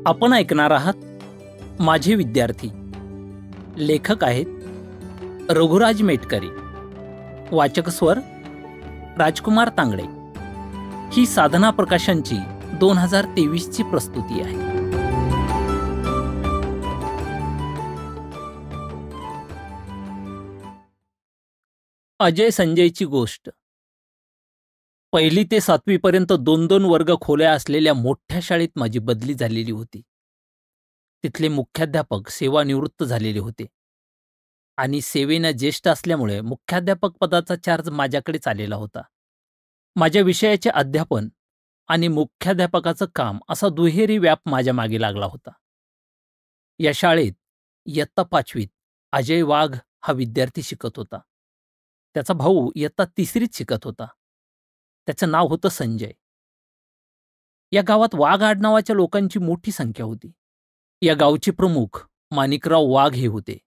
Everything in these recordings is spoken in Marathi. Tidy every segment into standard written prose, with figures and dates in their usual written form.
आपण ऐकणार आहात माझे विद्यार्थी. लेखक आहेत रघुराज मेटकरी. वाचक स्वर राजकुमार तांगडे. ही साधना प्रकाशनची 2023ची प्रस्तुती आहे. अजय संजयची गोष्ट. 1ली ते 7वी पर्यंत 2-2 वर्ग खोल्या असलेल्या मोठ्या शाळेत माझी बदली झालेली होती. तिथले मुख्याध्यापक सेवानिवृत्त झालेले होते आणि सेवेनं ज्येष्ठ असल्यामुळे मुख्याध्यापक पदाचा चार्ज माझ्याकडेच आलेला होता. माझ्या विषयाचे अध्यापन आणि मुख्याध्यापकाचं काम असा दुहेरी व्याप माझ्या मागे लागला होता. या शाळेत इयत्ता 5वीत अजय वाघ हा विद्यार्थी शिकत होता. त्याचा भाऊ इयत्ता 3रीत शिकत होता. त्याचं नाव होतं संजय. या गावात वाघ आडनावाच्या लोकांची मोठी संख्या होती. या गावचे प्रमुख माणिकराव वाघ हे होते.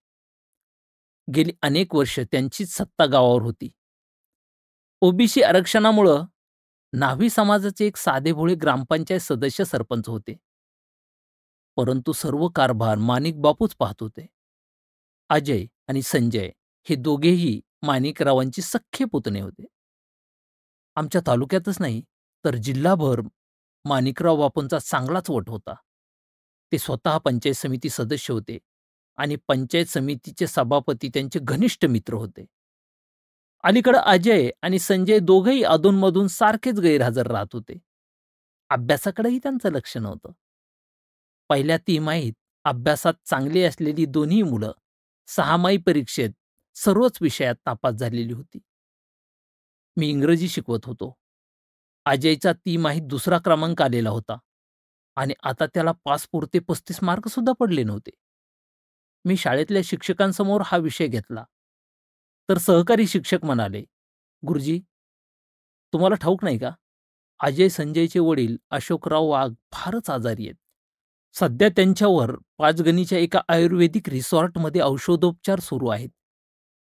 गेली अनेक वर्ष त्यांचीच सत्ता गावावर होती. ओबीसी आरक्षणामुळं न्हावी समाजाचे एक साधेभोळे ग्रामपंचायत सदस्य सरपंच होते. परंतु सर्व कारभार माणिक बापूच पाहत होते. अजय आणि संजय हे दोघेही माणिकरावांचे सख्खे पुतणे होते. आमच्या तालुक्यातच नाही तर जिल्हाभर माणिकराव बापूंचा चांगलाच वट होता. ते स्वतः पंचायत समिती सदस्य होते आणि पंचायत समितीचे सभापती त्यांचे घनिष्ठ मित्र होते. अलीकडे अजय आणि संजय दोघेही अधूनमधून सारखेच गैरहजर राहत होते. अभ्यासाकडेही त्यांचं लक्ष नव्हतं. पहिल्या तिमाहीत अभ्यासात चांगली असलेली दोन्ही मुलं 6माही परीक्षेत सर्वच विषयात नापास झालेली होती. मी इंग्रजी शिकवत होतो. अजयचा तिमाहीत 2रा क्रमांक आलेला होता आणि आता त्याला पासपुरते 35 मार्क सुद्धा पडले नव्हते. मी शाळेतल्या शिक्षकांसमोर हा विषय घेतला तर सहकारी शिक्षक म्हणाले, गुरुजी, तुम्हाला ठाऊक नाही का, अजय संजयचे वडील अशोकराव वाघ फारच आजारी आहेत. सध्या त्यांच्यावर पाचगणीच्या एका आयुर्वेदिक रिसॉर्टमध्ये औषधोपचार सुरू आहेत.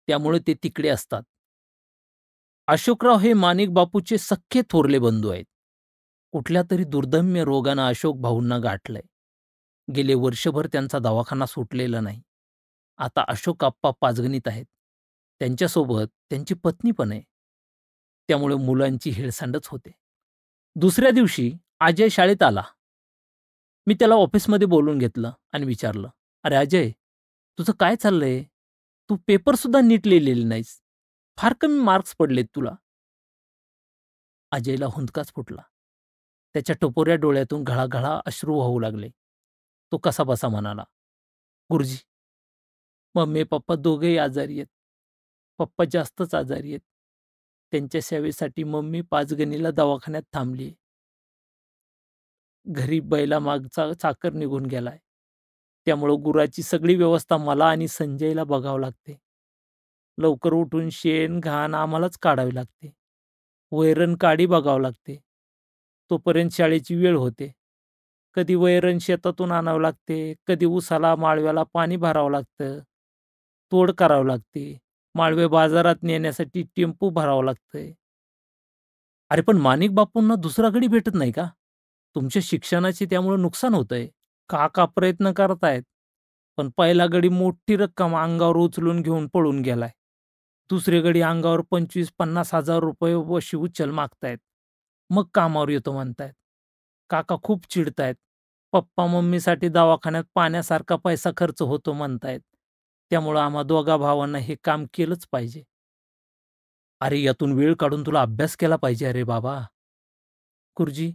त्यामुळे ते तिकडे असतात. अशोकराव हे माणिक बापूचे सख्खे थोरले बंधू आहेत. कुठल्या तरी दुर्दम्य रोगानं अशोक भाऊंना गाठलंय. गेले वर्षभर त्यांचा दवाखाना सुटलेला नाही. आता अशोक आप्पा पाचगणीत आहेत. त्यांच्यासोबत त्यांची पत्नी पण आहे. त्यामुळे मुलांची हेळसांडच होते. दुसऱ्या दिवशी अजय शाळेत आला. मी त्याला ऑफिसमध्ये बोलून घेतलं आणि विचारलं, अरे अजय, तुझं काय चाललंय? तू पेपर सुद्धा नीट लिहिलेले नाहीस. फार कमी मार्क्स पडलेत तुला. अजयला हुंदकाच फुटला. त्याच्या टपोऱ्या डोळ्यातून घळाघळा अश्रू वाहू लागले. तो कसाबसा म्हणाला, गुरुजी, मम्मी पप्पा दोघेही आजारी आहेत. पप्पा जास्तच आजारी आहेत. त्यांच्या सेवेसाठी मम्मी पाचगणीला दवाखान्यात थांबली. घरी बैलामागचा चाकर निघून गेलाय. त्यामुळं गुराची सगळी व्यवस्था मला आणि संजयला बघावं लागते. लवकर उठून शेण घाण आम्हालाच काढावी लागते. वैरण काडी बघावं लागते. तोपर्यंत शाळेची वेळ होते. कधी वैरण शेतातून आणावं लागते, कधी उसाला माळव्याला पाणी भरावं लागतं, तोड करावं लागते, माळवे बाजारात नेण्यासाठी टेम्पो भरावं लागतंय. अरे पण माणिक बापूंना दुसरा गडी भेटत नाही का? तुमच्या शिक्षणाचे त्यामुळे नुकसान होतंय. काका प्रयत्न करतायत, पण पहिला गडी मोठी रक्कम अंगावर उचलून घेऊन पळून गेलाय. दुसरे गडी अंगावर 25-50 हजार रुपये वशी उचल मागतायत. मग कामावर येतो म्हणतायत. काका खूप चिडतायत. पप्पा मम्मीसाठी दवाखान्यात पाण्यासारखा पैसा खर्च होतो म्हणतायत. त्यामुळं आम्हा दोघा भावांना हे काम केलंच पाहिजे. अरे यातून वेळ काढून तुला अभ्यास केला पाहिजे. अरे बाबा, गुरुजी,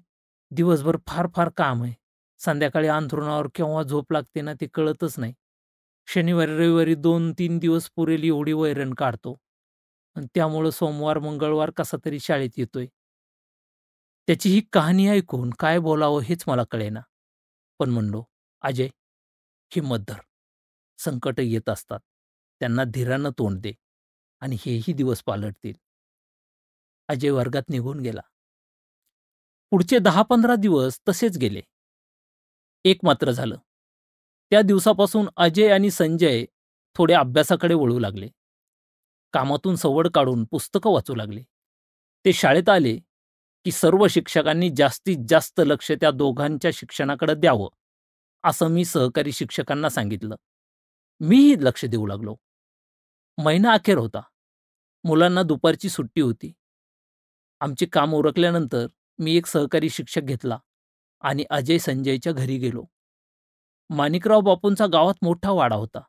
दिवसभर फार फार काम आहे. संध्याकाळी अंथरुणावर केव्हा झोप लागते ना ते कळतच नाही. शनिवारी रविवारी 2-3 दिवस पुरेल एवढी वैरण काढतो आणि त्यामुळं सोमवार मंगळवार कसा तरी शाळेत येतोय. त्याची ही कहाणी ऐकून काय बोलावं हेच मला कळेना. पण म्हणलो, अजय, हिम्मत धर. संकट येत असतात. त्यांना धीरानं तोंड दे आणि हेही दिवस पालटतील. अजय वर्गात निघून गेला. पुढचे 10-15 दिवस तसेच गेले. एक मात्र झालं. त्या दिवसापासून अजय आणि संजय थोडे अभ्यासाकडे वळू लागले. कामातून सवड काढून पुस्तकं वाचू लागले. ते शाळेत आले की सर्व शिक्षकांनी जास्तीत जास्त लक्ष त्या दोघांच्या शिक्षणाकडे द्यावं असं मी सहकारी शिक्षकांना सांगितलं. मीही लक्ष देऊ लागलो. महिना अखेर होता. मुलांना दुपारची सुट्टी होती. आमचे काम उरकल्यानंतर मी एक सहकारी शिक्षक घेतला आणि अजय संजयच्या घरी गेलो. माणिकराव बापूंचा गावात मोठा वाडा होता.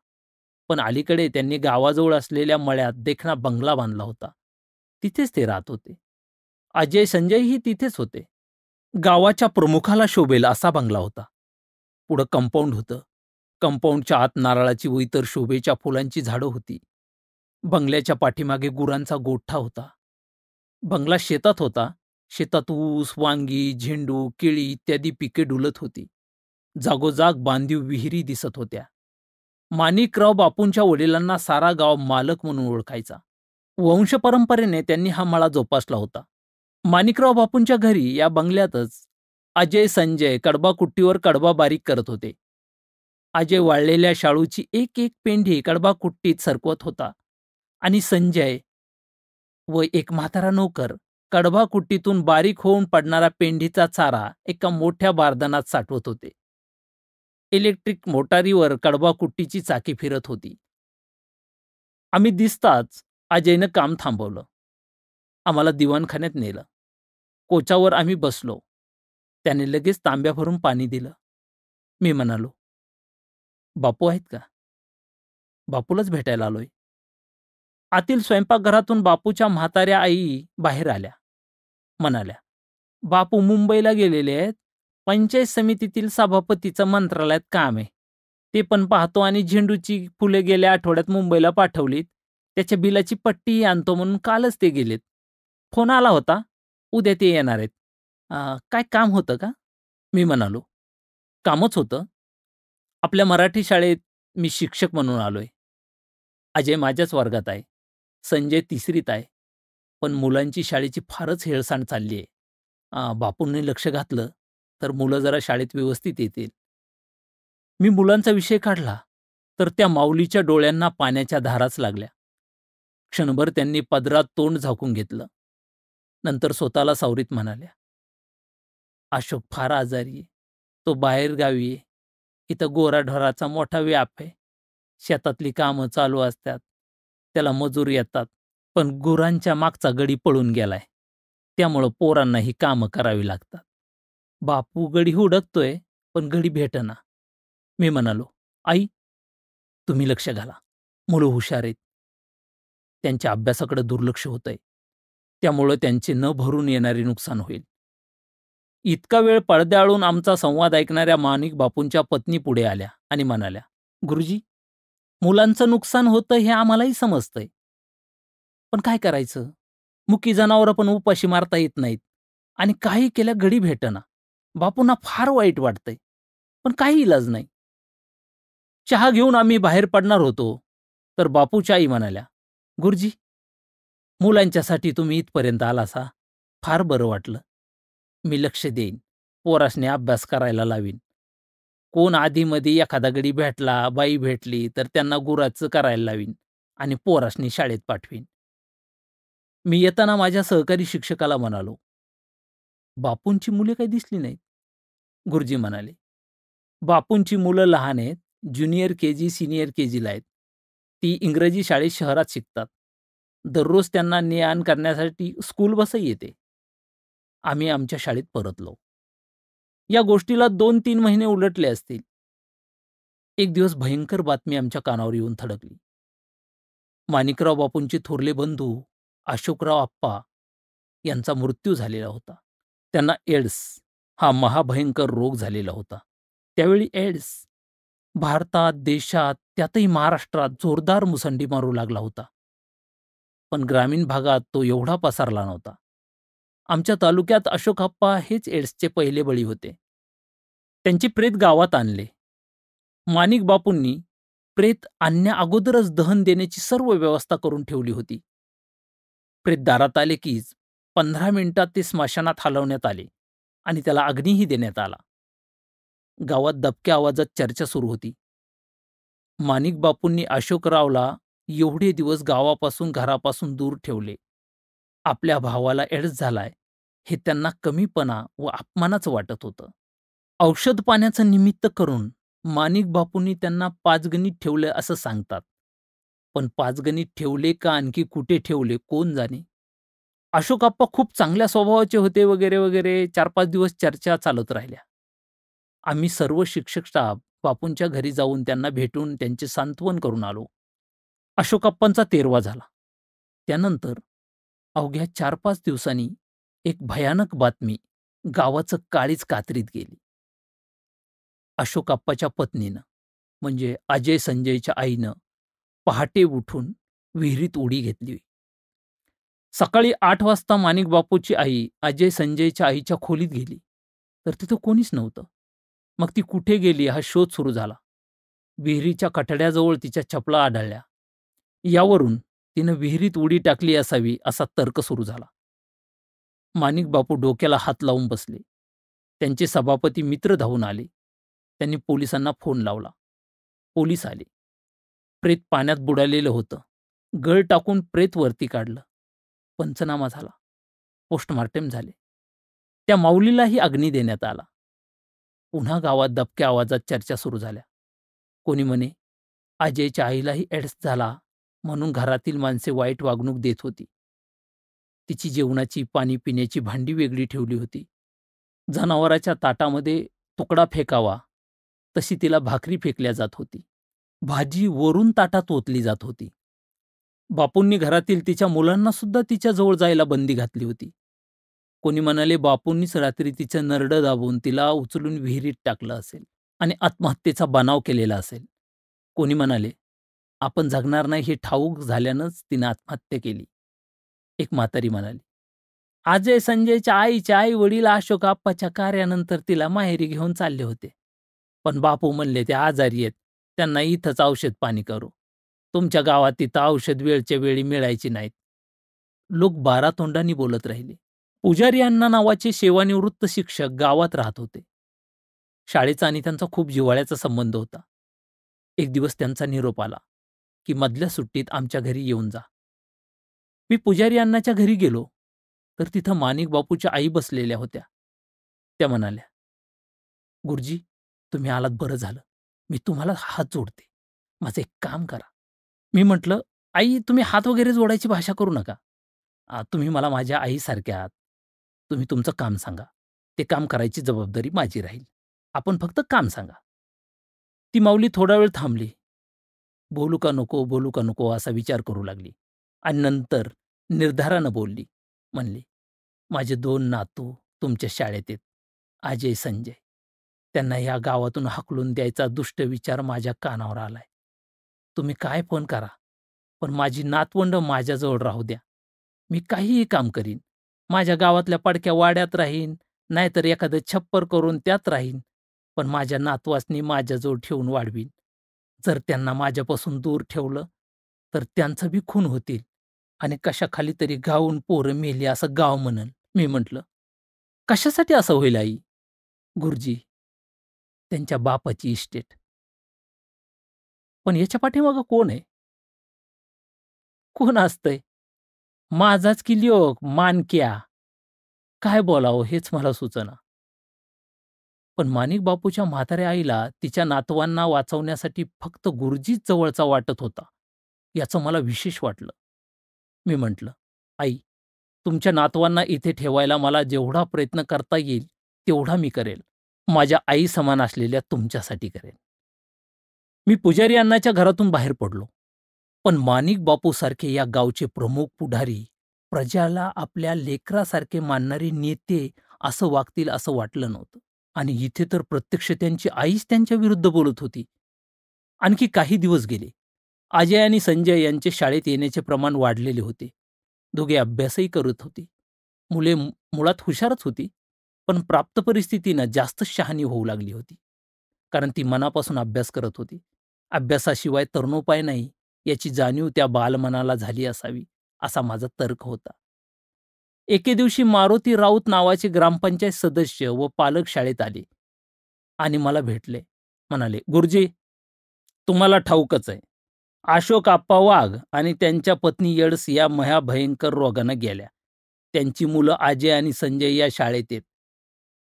पण अलीकडे त्यांनी गावाजवळ असलेल्या मळ्यात देखणा बंगला बांधला होता. तिथेच ते राहत होते. अजय संजयही तिथेच होते. गावाच्या प्रमुखाला शोभेल असा बंगला होता. पुढं कंपाऊंड होतं. कंपाऊंडच्या आत नारळाची व इतर शोभेच्या फुलांची झाडं होती. बंगल्याच्या पाठीमागे गुरांचा गोठा होता. बंगला शेतात होता. शेतात ऊस, वांगी, झेंडू, केळी इत्यादी पिके डुलत होती. जागोजाग बांधीव विहिरी दिसत होत्या. माणिकराव बापूंच्या वडिलांना सारा गाव मालक म्हणून ओळखायचा. वंशपरंपरेने त्यांनी हा मळा जोपासला होता. माणिकराव बापूंच्या घरी या बंगल्यातच अजय संजय कडबाकुट्टीवर कडबा बारीक करत होते. अजय वाळलेल्या शाळूची एक एक पेंढी कडबाकुट्टीत सरकवत होता आणि संजय व एक म्हातारा नोकर कडबाकुट्टीतून बारीक होऊन पडणारा पेंढीचा चारा एका मोठ्या बारदानात साठवत होते. इलेक्ट्रिक मोटारीवर कडबाकुट्टीची चाकी फिरत होती. आम्ही दिसताच अजयनं काम थांबवलं. आम्हाला दिवाणखान्यात नेलं. कोचावर आम्ही बसलो. त्याने लगेच तांब्या भरून पाणी दिलं. मी म्हणालो, बापू आहेत का? बापूलाच भेटायला आलोय. आतील स्वयंपाकघरातून बापूच्या म्हाताऱ्या आई बाहेर आल्या. म्हणाल्या, बापू मुंबईला गेलेले आहेत. पंचायत समितीतील सभापतीचं मंत्रालयात काम आहे. ते पण पाहतो आणि झेंडूची फुले गेल्या आठवड्यात मुंबईला पाठवलीत. त्याच्या बिलाची पट्टीही आणतो म्हणून कालच ते गेलेत. फोन आला होता. उद्या ते येणार आहेत. काय काम होतं का? मी म्हणालो, कामच होतं. आपल्या मराठी शाळेत मी शिक्षक म्हणून आलोय. अजय माझ्याच वर्गात आहे. संजय तिसरीत आहे. पण मुलांची शाळेची फारच हेळसांड चालली आहे. बापूंनी लक्ष घातलं तर मुलं जरा शाळेत व्यवस्थित येतील. मी मुलांचा विषय काढला तर त्या माऊलीच्या डोळ्यांना पाण्याच्या धाराच लागल्या. क्षणभर त्यांनी पदरात तोंड झाकून घेतलं. नंतर स्वतःला सावरीत म्हणाल्या, अशोक फार आजारी आहे. तो बाहेरगावी आहे. इथं गोराढोराचा मोठा व्याप आहे. शेतातली कामं चालू असतात. त्याला मजूर येतात. पण गुरांच्या मागचा गडी पळून गेलाय. त्यामुळं पोरांना ही कामं करावी लागतात. बापू गडी हुडकतोय, पण गडी भेटना. मी म्हणालो, आई, तुम्ही लक्ष घाला. मुलं हुशार आहेत. त्यांच्या अभ्यासाकडे दुर्लक्ष होतंय. त्यामुळं त्यांचे न भरून येणारे नुकसान होईल. इतका वेळ पडद्याआडून आमचा संवाद ऐकणाऱ्या माणिक बापूंच्या पत्नी पुढे आल्या आणि म्हणाल्या, गुरुजी, मुलांचं नुकसान होतं हे आम्हालाही समजतंय. पण काय करायचं? मुकी जनावरं पण उपाशी मारता येत नाहीत आणि काही केल्या गडी भेटना. बापूंना फार वाईट वाटतंय. पण काही इलाज नाही. चहा घेऊन आम्ही बाहेर पडणार होतो, तर बापूच्या आई म्हणाल्या, गुरुजी, मुलांच्यासाठी तुम्ही इथपर्यंत आलासा. फार बरं वाटलं. मी लक्ष देईन. पोरासने अभ्यास करायला लावीन. कोण आधीमध्ये एखादा गडी भेटला, बाई भेटली तर त्यांना गुराचं करायला लावीन आणि पोरासनी शाळेत पाठवीन. मी येताना माझ्या सहकारी शिक्षकाला म्हणालो, बापूंची मुले काही दिसली नाहीत. गुरुजी म्हणाले, बापूंची मुलं लहान आहेत. ज्युनियर केजी, सिनियर केजीला आहेत. ती इंग्रजी शाळेत शहरात शिकतात. दररोज त्यांना ने-आण करण्यासाठी स्कूल बसही येते. आम्ही आमच्या शाळेत परतलो. या गोष्टीला 2-3 महिने उलटले असतील. एक दिवस भयंकर बातमी आमच्या कानावर येऊन थडकली. माणिकराव बापूंचे थोरले बंधू अशोकराव आप्पा यांचा मृत्यू झालेला होता. त्यांना एड्स हा महाभयंकर रोग झालेला होता. त्यावेळी एड्स भारतात, देशात, त्यातही महाराष्ट्रात जोरदार मुसंडी मारू लागला होता. पण ग्रामीण भागात तो एवढा पसरला नव्हता. आमच्या तालुक्यात अशोकआप्पा हेच एड्सचे पहिले बळी होते. त्यांची प्रेत गावात आणले. माणिक बापूंनी प्रेत आणण्या अगोदरच दहन देण्याची सर्व व्यवस्था करून ठेवली होती. प्रेत दारात आले कीच 15 मिनिटात ते स्मशानात हलवण्यात आले आणि त्याला अग्नीही देण्यात आला. गावात दबक्या आवाजात चर्चा सुरू होती. माणिक बापूंनी अशोकरावला एवढे दिवस गावापासून, घरापासून दूर ठेवले. आपल्या भावाला एड्स झालाय हे त्यांना कमीपणा व अपमानाचं वाटत होतं. औषध पाण्याचं निमित्त करून माणिक बापूंनी त्यांना पाचगणीत ठेवलं असं सांगतात. पण पाचगणीत ठेवले का आणखी कुठे ठेवले कोण जाणे. अशोकप्पा खूप चांगल्या स्वभावाचे होते वगैरे, वगैरे 4-5 दिवस चर्चा चालत राहिल्या. आम्ही सर्व शिक्षक स्टाफ बापूंच्या घरी जाऊन त्यांना भेटून त्यांचे सांत्वन करून आलो. अशोकप्पांचा तेरवा झाला. त्यानंतर अवघ्या 4-5 दिवसांनी एक भयानक बातमी गावाचं काळीज कात्रीत गेली. अशोकप्पाच्या पत्नीनं म्हणजे अजय संजयच्या आईनं पहाटे उठून विहिरीत उडी घेतली. सकाळी 8 वाजता माणिक बापूची आई अजय संजयच्या आईच्या खोलीत गेली, तर तिथं कोणीच नव्हतं. मग ती कुठे गेली हा शोध सुरू झाला. विहिरीच्या कठड्याजवळ तिच्या चपला आढळल्या. यावरून तिनं विहिरीत उडी टाकली असावी असा तर्क सुरू झाला. माणिक बापू डोक्याला हात लावून बसले. त्यांचे सभापती मित्र धावून आले. त्यांनी पोलिसांना फोन लावला. पोलीस आले. प्रेत पाण्यात बुडालेलं होतं. गळ टाकून प्रेत वरती काढलं. पंचनामा झाला. पोस्टमार्टम झाले. त्या माऊलीलाही अग्नी देण्यात आला. पुन्हा गावात दबक्या आवाजात चर्चा सुरू झाल्या. कोणी म्हणे अजयच्या आईलाही एड्स झाला म्हणून घरातील माणसे वाईट वागणूक देत होती. तिची जेवणाची पाणी पिण्याची भांडी वेगळी ठेवली होती. जनावराच्या ताटामध्ये तुकडा फेकावा तशी तिला भाकरी फेकल्या जात होती. भाजी वरून ताटात ओतली जात होती. बापूंनी घरातील तिच्या मुलांना सुद्धा तिच्या जवळ जायला बंदी घातली होती. कोणी म्हणाले बापूंनीच रात्री तिचं नरडं दाबून तिला उचलून विहिरीत टाकलं असेल आणि आत्महत्येचा बनाव केलेला असेल. कोणी म्हणाले आपण जगणार नाही हे ठाऊक झाल्यानंच तिनं आत्महत्या केली. एक म्हातारी म्हणाली अजय संजयच्या आईच्या आई वडील अशोकप्पाच्या कार्यानंतर तिला माहेरी घेऊन चालले होते. पण बापू म्हणले ते आजारी आहेत, त्यांना इथंच औषध पाणी करू. तुमच्या गावात तिथं औषध वेळच्या वेळी मिळायची नाहीत. लोक बारा तोंडांनी बोलत राहिले. पुजारी अण्णा नावाचे सेवानिवृत्त शिक्षक गावात राहत होते. शाळेचा आणि त्यांचा खूप जिव्हाळ्याचा संबंध होता. एक दिवस त्यांचा निरोप आला की मधल्या सुट्टीत आमच्या घरी येऊन जा. मी पुजारी अण्णाच्या घरी गेलो तर तिथं माणिक बापूच्या आई बसलेल्या होत्या. त्या म्हणाल्या गुरुजी तुम्ही आलात बरं झालं. मी तुम्हाला हात जोडते. माझं एक काम करा. मी म्हटलं आई तुम्ही हात वगैरे जोडायची भाषा करू नका. तुम्ही मला माझ्या आईसारख्या आहात. तुम्ही तुमचं काम सांगा. ते काम करायची जबाबदारी माझी राहील. आपण फक्त काम सांगा. ती माऊली थोडा वेळ थांबली. बोलू का नको, बोलू का नको असा विचार करू लागली आणि नंतर निर्धारानं बोलली. म्हणली माझे 2 नातू तुमच्या शाळेत आहेत. अजय संजय. त्यांना या गावातून हाकलून द्यायचा दुष्ट विचार माझ्या कानावर आलाय. तुम्ही काय पण करा, पण माझी नातवंड माझ्याजवळ राहू द्या. मी काहीही काम करीन. माझ्या गावातल्या पडक्या वाड्यात राहीन, नाहीतर एखादं छप्पर करून त्यात राहीन. पण माझ्या नातवासनी माझ्याजवळ ठेवून वाढवीन. जर त्यांना माझ्यापासून दूर ठेवलं, तर त्यांचं बी खून होतील आणि कशाखाली तरी गावून पोरं मेली असं गाव म्हणल. मी म्हटलं, कशासाठी असं होईल आई? गुरुजी, त्यांच्या बापाची इस्टेट. पण याच्या पाठीमागं कोण आहे? कोण असतंय? माझाच की ल्योक माणक्या. काय बोलावं हेच मला सुचना. पण माणिक बापूच्या म्हाताऱ्या आईला तिच्या नातवांना वाचवण्यासाठी फक्त गुरुजीच जवळचा वाटत होता. याचं मला विशेष वाटलं. मी म्हटलं, आई, तुमच्या नातवांना इथे ठेवायला मला जेवढा प्रयत्न करता येईल तेवढा मी करेल. माझ्या आई समान असलेल्या तुमच्यासाठी करेन. मी पुजारी अण्णाच्या घरातून बाहेर पडलो. पण माणिक बापूसारखे या गावचे प्रमुख पुढारी, प्रजाला आपल्या लेकरासारखे मानणारे नेते असं वागतील असं वाटलं नव्हतं. आणि इथे तर प्रत्यक्ष त्यांची आईच त्यांच्या विरुद्ध बोलत होती. आणखी काही दिवस गेले. अजय आणि संजय यांचे शाळेत येण्याचे प्रमाण वाढलेले होते. दोघे अभ्यासही करत होते. मुले मुळात हुशारच होती, पण प्राप्त परिस्थितीनं जास्त शहाणी होऊ लागली होती. कारण ती मनापासून अभ्यास करत होती. अभ्यासाशिवाय तरणोपाय नाही याची जाणीव त्या बालमनाला झाली असावी, असा माझा तर्क होता. एके दिवशी मारुती राऊत नावाचे ग्रामपंचायत सदस्य व पालक शाळेत आले आणि मला भेटले. म्हणाले, गुरुजी, तुम्हाला ठाऊकच आहे. अशोकप्पा वाघ आणि त्यांच्या पत्नी एड्स या महाभयंकर रोगानं गेल्या. त्यांची मुलं अजय आणि संजय या शाळेत आहेत.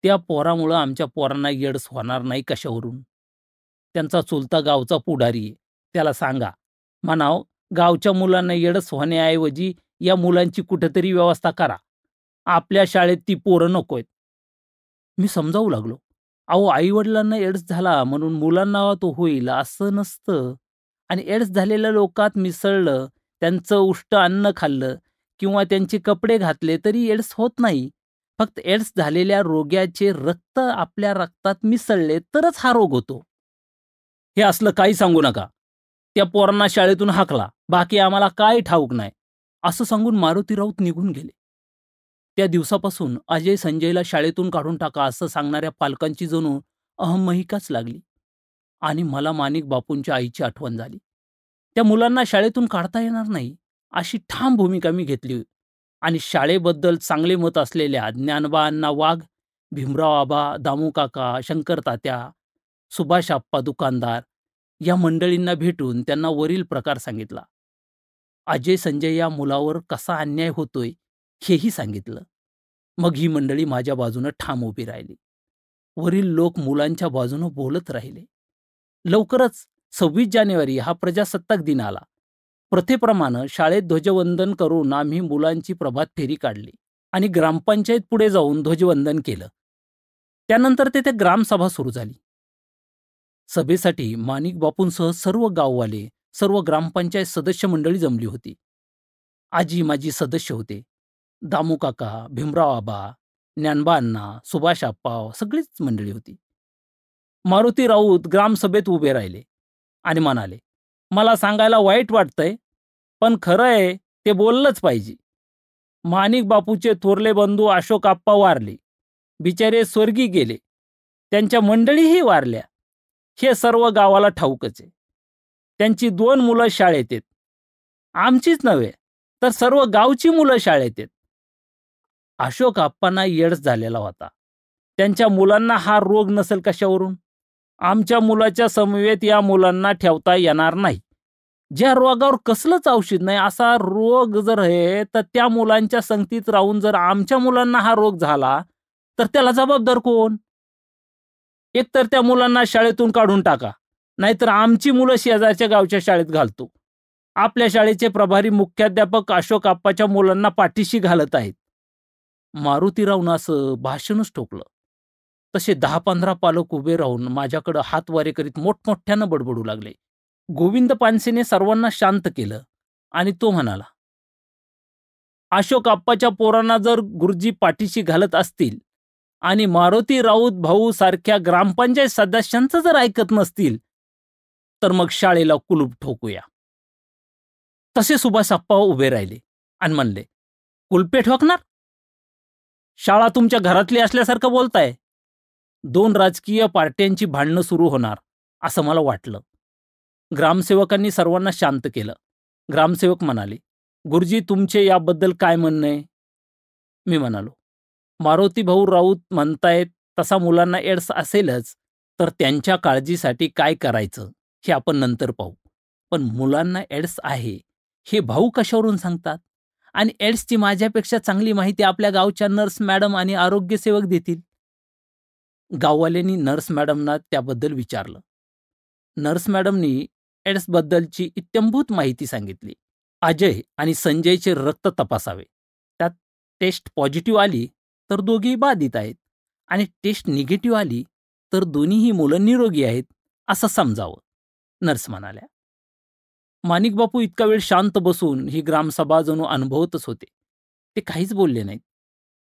त्या पोरामुळं आमच्या पोरांना एड्स होणार नाही कशावरून? त्यांचा चुलता गावचा पुढारी आहे. त्याला सांगा, म्हणावं गावच्या मुलांना येडस होण्याऐवजी या मुलांची कुठेतरी व्यवस्था करा. आपल्या शाळेत ती पोरं नकोयत. मी समजावू लागलो. अहो, आई-वडिलांना एड्स झाला म्हणून मुलांना तो होईल असं नसतं. आणि एड्स झालेल्या लोकात मिसळलं, त्यांचं उष्ट अन्न खाल्लं किंवा त्यांचे कपडे घातले तरी एड्स होत नाही. फक्त एड्स झालेल्या रोग्याचे रक्त आपल्या रक्तात मिसळले तरच हा रोग होतो. हे असलं काही सांगू नका. त्या पोरांना शाळेतून हाकला. बाकी आम्हाला काही ठाऊक नाही. असं सांगून मारुती राऊत निघून गेले. त्या दिवसापासून अजय संजयला शाळेतून काढून टाका असं सांगणाऱ्या पालकांची जणू अहमहिकाच लागली. आणि मला माणिक बापूंच्या आईची आठवण झाली. त्या मुलांना शाळेतून काढता येणार नाही, अशी ठाम भूमिका मी घेतली आणि शाळेबद्दल चांगले मत असलेल्या ज्ञानबा अण्णा वाघ, भीमराव आबा, दामू काका, शंकर तात्या, सुभाष आप्पा दुकानदार या मंडळींना भेटून त्यांना वरील प्रकार सांगितला. अजय संजय या मुलावर कसा अन्याय होतोय हेही सांगितलं. मग ही मंडळी माझ्या बाजूनं ठाम उभी राहिली. वरील लोक मुलांच्या बाजूनं बोलत राहिले. लवकरच 26 जानेवारी हा प्रजासत्ताक दिन आला. प्रथेप्रमाणे शाळेत ध्वजवंदन करून आम्ही मुलांची प्रभात फेरी काढली आणि ग्रामपंचायत पुढे जाऊन ध्वजवंदन केलं. त्यानंतर तेथे ग्रामसभा सुरू झाली. सभेसाठी माणिक बापूंसह सर्व गाववाले, सर्व ग्रामपंचायत सदस्य मंडळी जमली होती. आजी माजी सदस्य होते. दामू काका, भीमराव आबा, ज्ञानबा अण्णा, सुभाष आप्पा सगळीच मंडळी होती. मारुती राऊत ग्रामसभेत उभे राहिले आणि म्हणाले, मला सांगायला वाईट वाटतंय, पण खरं आहे ते बोललंच पाहिजे. माणिक बापूचे थोरले बंधू अशोक आप्पा वारले. बिचारे स्वर्गी गेले. त्यांच्या मंडळीही वारल्या. हे सर्व गावाला ठाऊकच आहे. त्यांची 2 मुलं शाळेत आहेत. आमचीच नव्हे, तर सर्व गावची मुलं शाळेत आहेत. अशोक आप्पांना एड्स झालेला होता. त्यांच्या मुलांना हा रोग नसेल कशावरून? आमच्या मुलाच्या समवेत या मुलांना ठेवता येणार नाही. ज्या रोगावर कसलंच औषध नाही असा रोग जर आहे, तर त्या मुलांच्या संगतीत राहून जर आमच्या मुलांना हा रोग झाला, तर त्याला जबाबदार कोण? एकतर त्या मुलांना शाळेतून काढून टाका, नाहीतर आमची मुलं शेजारच्या गावच्या शाळेत घालतो. आपल्या शाळेचे प्रभारी मुख्याध्यापक अशोक आप्पाच्या मुलांना पाठीशी घालत आहेत. मारुतीरावनं असं भाषणच ठोकलं. तसे 10-15 पालक उभे राहून माझ्याकडे हातवारे करीत मोठमोठ्यानं बडबडू लागले. गोविंद पानसेने सर्वांना शांत केलं आणि तो म्हणाला, अशोक आप्पाच्या पोरांना जर गुरुजी पाठीशी घालत असतील आणि मारुती राऊत भाऊ सारख्या ग्रामपंचायत सदस्यांचं जर ऐकत नसतील, तर मग शाळेला कुलूप ठोकूया. तसे सुभाष आप्पा उभे राहिले आणि म्हणले, कुलपे ठोकणार? शाळा तुमच्या घरातली असल्यासारखं बोलताय. 2 राजकीय पार्ट्यांची भांडणं सुरू होणार असं मला वाटलं. ग्रामसेवकांनी सर्वांना शांत केलं. ग्रामसेवक म्हणाले, गुरुजी तुमचे याबद्दल काय म्हणणं आहे? मी म्हणालो, मारुती भाऊ राऊत म्हणतायत तसा मुलांना एड्स असेलच, तर त्यांच्या काळजीसाठी काय करायचं हे आपण नंतर पाहू. पण मुलांना एड्स आहे हे भाऊ कशावरून सांगतात? आणि एड्सची माझ्यापेक्षा चांगली माहिती आपल्या गावच्या नर्स मॅडम आणि आरोग्यसेवक देतील. गाववाल्यांनी नर्स मॅडमना त्याबद्दल विचारलं. नर्स मॅडमनी एड्सबद्दलची इत्थंभूत माहिती सांगितली. अजय आणि संजयचे रक्त तपासावे. त्यात टेस्ट पॉझिटिव्ह आली तर दोघेही बाधित आहेत आणि टेस्ट निगेटिव्ह आली तर दोन्हीही मुलं निरोगी आहेत असं समजावं, नर्स म्हणाल्या. माणिक बापू इतका वेळ शांत बसून ही ग्रामसभा जणू अनुभवतच होते. ते काहीच बोलले नाहीत.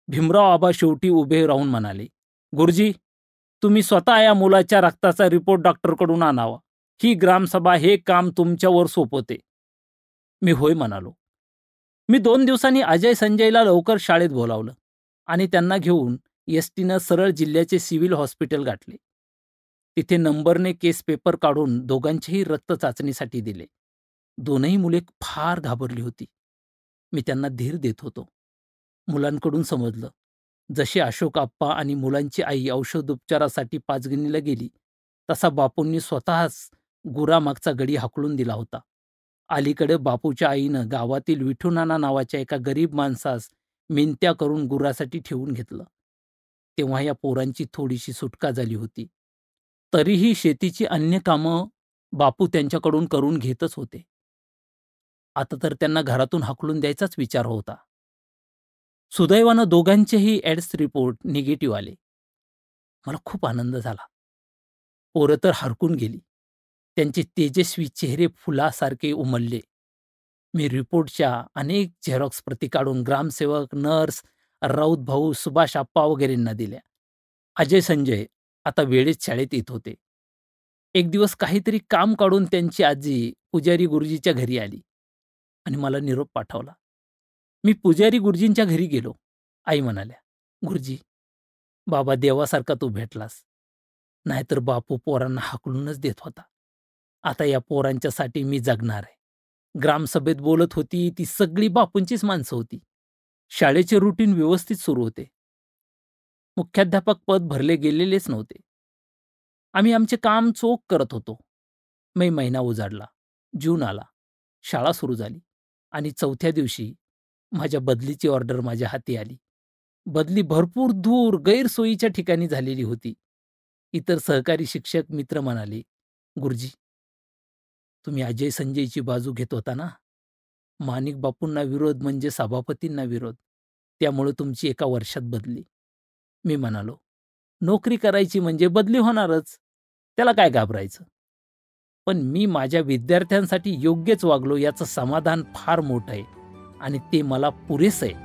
भीमराव आबा शेवटी उभे राहून म्हणाले, गुरुजी तुम्ही स्वतः या मुलाच्या रक्ताचा रिपोर्ट डॉक्टरकडून आणावा. ही ग्रामसभा हे काम तुमच्यावर सोपवते. मी होय म्हणालो. मी 2 दिवसांनी अजय संजयला लवकर शाळेत बोलावलं आणि त्यांना घेऊन एसटीनं सरळ जिल्ह्याचे सिव्हिल हॉस्पिटल गाठले. तिथे नंबरने केस पेपर काढून दोघांचेही रक्त चाचणीसाठी दिले. दोनही मुले फार घाबरली होती. मी त्यांना धीर देत होतो. मुलांकडून समजलं, जसे अशोक आप्पा आणि मुलांची आई औषधोपचारासाठी पाचगणीला गेली, तसा बापूंनी स्वतःच गुरामागचा गडी हाकलून दिला होता. अलीकडे बापूच्या आईनं गावातील विठू नाना नावाच्या एका गरीब माणसास मिनत्या करून गुरासाठी ठेवून घेतलं. तेव्हा या पोरांची थोडीशी सुटका झाली होती. तरीही शेतीची अन्य कामं बापू त्यांच्याकडून करून घेतच होते. आता तर त्यांना घरातून हाकलून द्यायचाच विचार होता. सुदैवानं दोघांचेही एड्स रिपोर्ट निगेटिव्ह आले. मला खूप आनंद झाला. पोरं तर हरकून गेली. त्यांचे तेजस्वी चेहरे फुलासारखे उमलले. मी रिपोर्टच्या अनेक झेरॉक्स प्रती काढून ग्रामसेवक, नर्स, राऊत भाऊ, सुभाष आप्पा वगैरेंना दिल्या. अजय संजय आता वेळेत शाळेत येत होते. एक दिवस काहीतरी काम काढून त्यांची आजी पुजारी गुरुजीच्या घरी आली आणि मला निरोप पाठवला. मी पुजारी गुरुजींच्या घरी गेलो. आई म्हणाल्या, "गुरुजी, बाबा देवासारखा तू भेटलास. नाहीतर बापू पोरांना हाकलूनच देत होता. आता या पोरांच्यासाठी मी जगणार आहे." ग्रामसभेत बोलत होती ती सगळी बापूंचीच माणसं होती. शाळेचे रुटीन व्यवस्थित सुरू होते. मुख्याध्यापक पद भरले गेलेलेच नव्हते. आम्ही आमचे काम चोख करत होतो. मे महिना उजाडला. जून आला. शाळा सुरू झाली आणि चौथ्या दिवशी माझ्या बदलीची ऑर्डर माझ्या हाती आली. बदली भरपूर दूर गैरसोयीच्या ठिकाणी झालेली होती. इतर सहकारी शिक्षक मित्र म्हणाले, "गुरुजी, तुम्ही अजय संजयची बाजू घेत होता ना? माणिक बापूंना विरोध म्हणजे सभापतींना विरोध. त्यामुळे तुमची एका वर्षात बदली." मी म्हणालो, "नोकरी करायची म्हणजे बदली होणारच. त्याला काय घाबरायचं?" पण मी माझ्या विद्यार्थ्यांसाठी योग्यच वागलो याचं समाधान फार मोठं आहे आणि ते मला पुरेसं आहे.